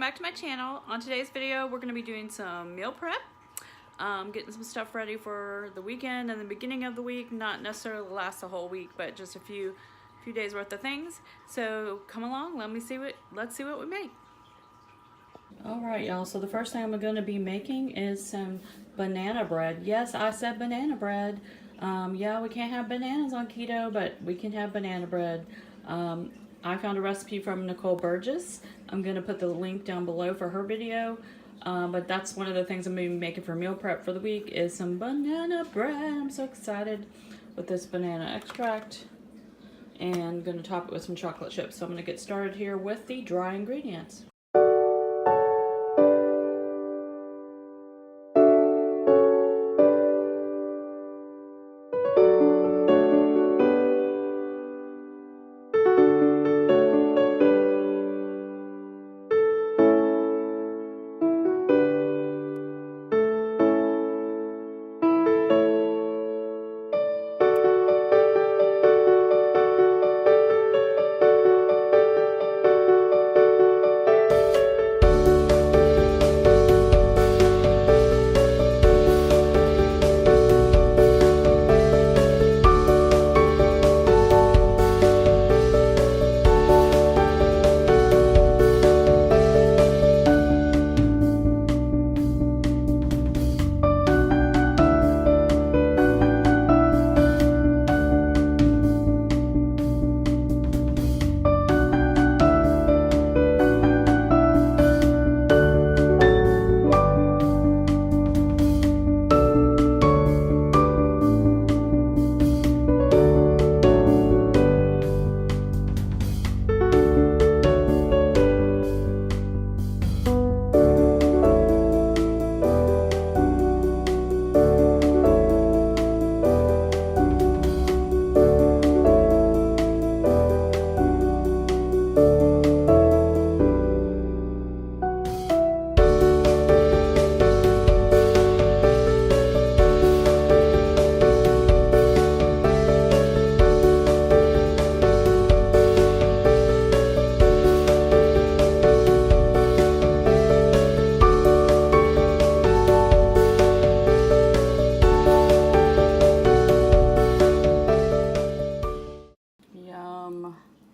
back to my channel. On today's video, we're going to be doing some meal prep, getting some stuff ready for the weekend and the beginning of the week. Not necessarily last the whole week, but just a few days worth of things. So come along, let's see what we make. All right, y'all. So the first thing I'm going to be making is some banana bread. Yes, I said banana bread. Yeah, we can't have bananas on keto, but we can have banana bread. I found a recipe from Nicole Burgess. I'm going to put the link down below for her video. But that's one of the things I'm going to be making for meal prep for the week is some banana bread. I'm so excited with this banana extract. And I'm going to top it with some chocolate chips. So I'm going to get started here with the dry ingredients.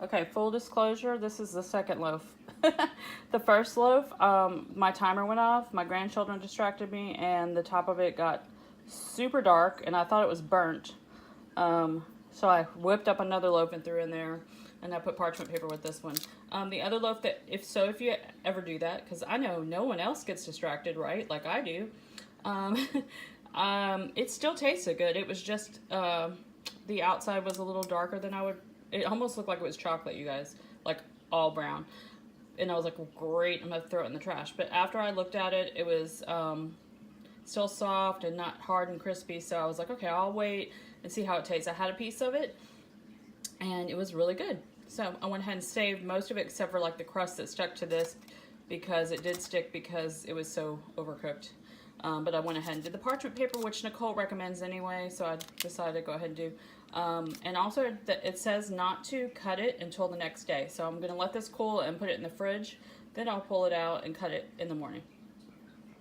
Okay, full disclosure, this is the second loaf. The first loaf, my timer went off, my grandchildren distracted me, and the top of it got super dark, and I thought it was burnt. So I whipped up another loaf and threw in there, and I put parchment paper with this one. The other loaf, if you ever do that, because I know no one else gets distracted, right, like I do, it still tasted good. It was just, the outside was a little darker than I would. It almost looked like it was chocolate, you guys, like all brown. And I was like, well, great, I'm gonna throw it in the trash. But after I looked at it, it was still soft and not hard and crispy. So I was like, okay, I'll wait and see how it tastes. I had a piece of it and it was really good. So I went ahead and saved most of it except for like the crust that stuck to this because it did stick because it was so overcooked. But I went ahead and did the parchment paper, which Nicole recommends anyway, so I decided to go ahead and do. And also, it says not to cut it until the next day. So I'm going to let this cool and put it in the fridge. Then I'll pull it out and cut it in the morning.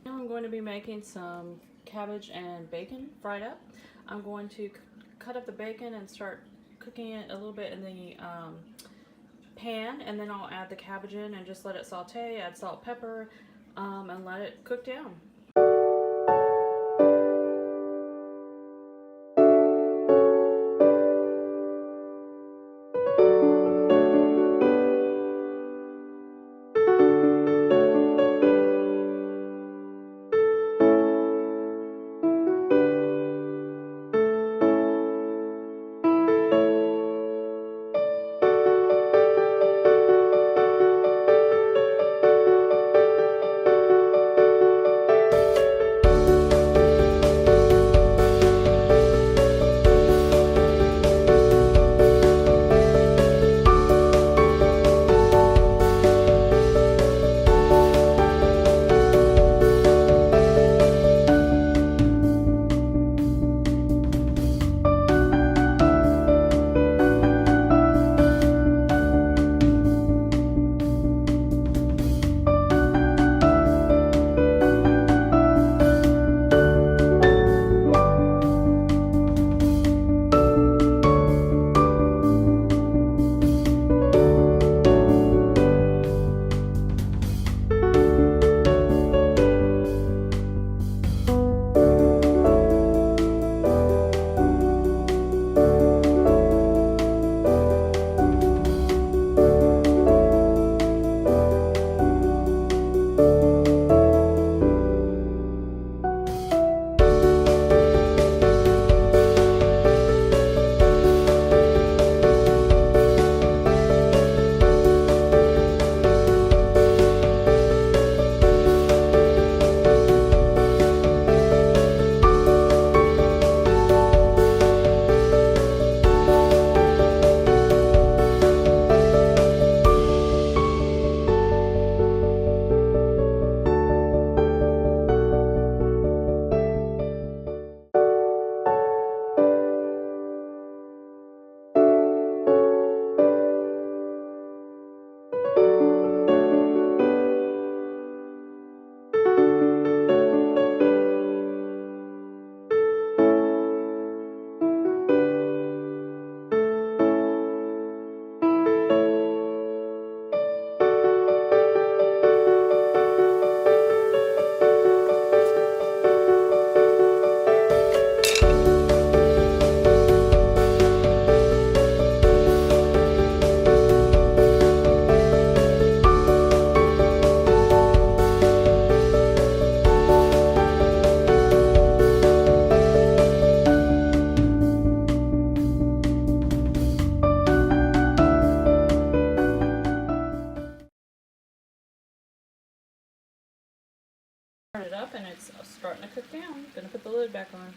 Now I'm going to be making some cabbage and bacon fried up. I'm going to cut up the bacon and start cooking it a little bit in the pan. And then I'll add the cabbage in and just let it saute, add salt, pepper, and let it cook down. turn it up and it's starting to cook down. Gonna put the lid back on.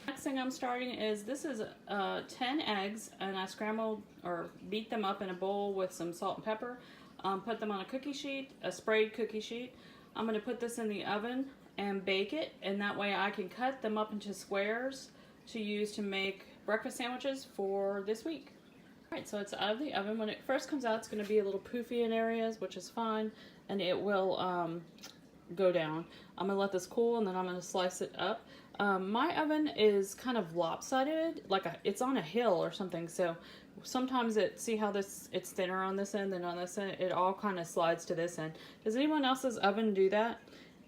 Next thing I'm starting is, this is 10 eggs, and I scrambled or beat them up in a bowl with some salt and pepper. Put them on a cookie sheet, a sprayed cookie sheet. I'm gonna put this in the oven and bake it, and that way I can cut them up into squares to use to make breakfast sandwiches for this week. Alright, so it's out of the oven. When it first comes out, it's going to be a little poofy in areas, which is fine, and it will go down. I'm going to let this cool, and then I'm going to slice it up. My oven is kind of lopsided, like it's on a hill or something, so sometimes see how it's thinner on this end than on this end? It all kind of slides to this end. Does anyone else's oven do that?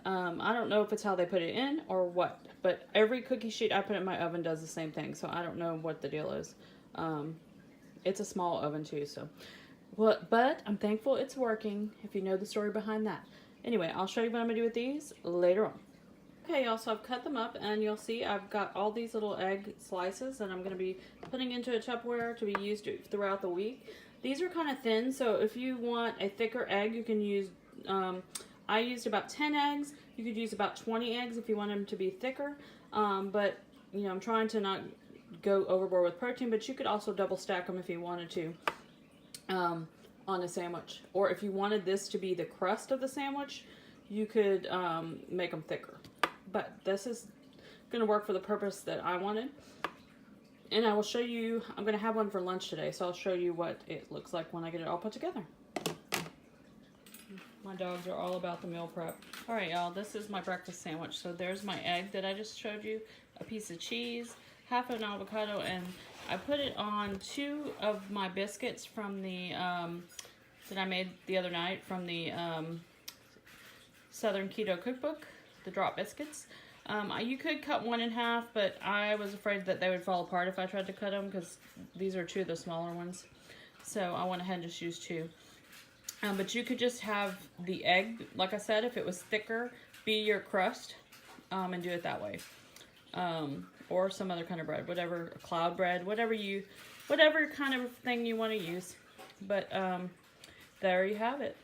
I don't know if it's how they put it in or what, but every cookie sheet I put in my oven does the same thing, so I don't know what the deal is. It's a small oven too, so. Well, but I'm thankful it's working, if you know the story behind that. Anyway, I'll show you what I'm going to do with these later on. Okay, y'all, so I've cut them up, and you'll see I've got all these little egg slices, and I'm going to be putting into a Tupperware to be used throughout the week. These are kind of thin, so if you want a thicker egg, you can use, I used about 10 eggs. You could use about 20 eggs if you want them to be thicker, but, you know, I'm trying to not go overboard with protein, but you could also double stack them if you wanted to on a sandwich. Or if you wanted this to be the crust of the sandwich, you could make them thicker. But this is going to work for the purpose that I wanted. And I will show you, I'm going to have one for lunch today, so I'll show you what it looks like when I get it all put together. My dogs are all about the meal prep. Alright, y'all, this is my breakfast sandwich. So there's my egg that I just showed you, a piece of cheese, half an avocado, and I put it on 2 of my biscuits from the, that I made the other night from the Southern Keto Cookbook, the drop biscuits. You could cut one in half, but I was afraid that they would fall apart if I tried to cut them, because these are 2 of the smaller ones. So I went ahead and just used 2. But you could just have the egg, like I said, if it was thicker, be your crust, and do it that way. Or some other kind of bread, whatever, cloud bread, whatever kind of thing you want to use. But there you have it.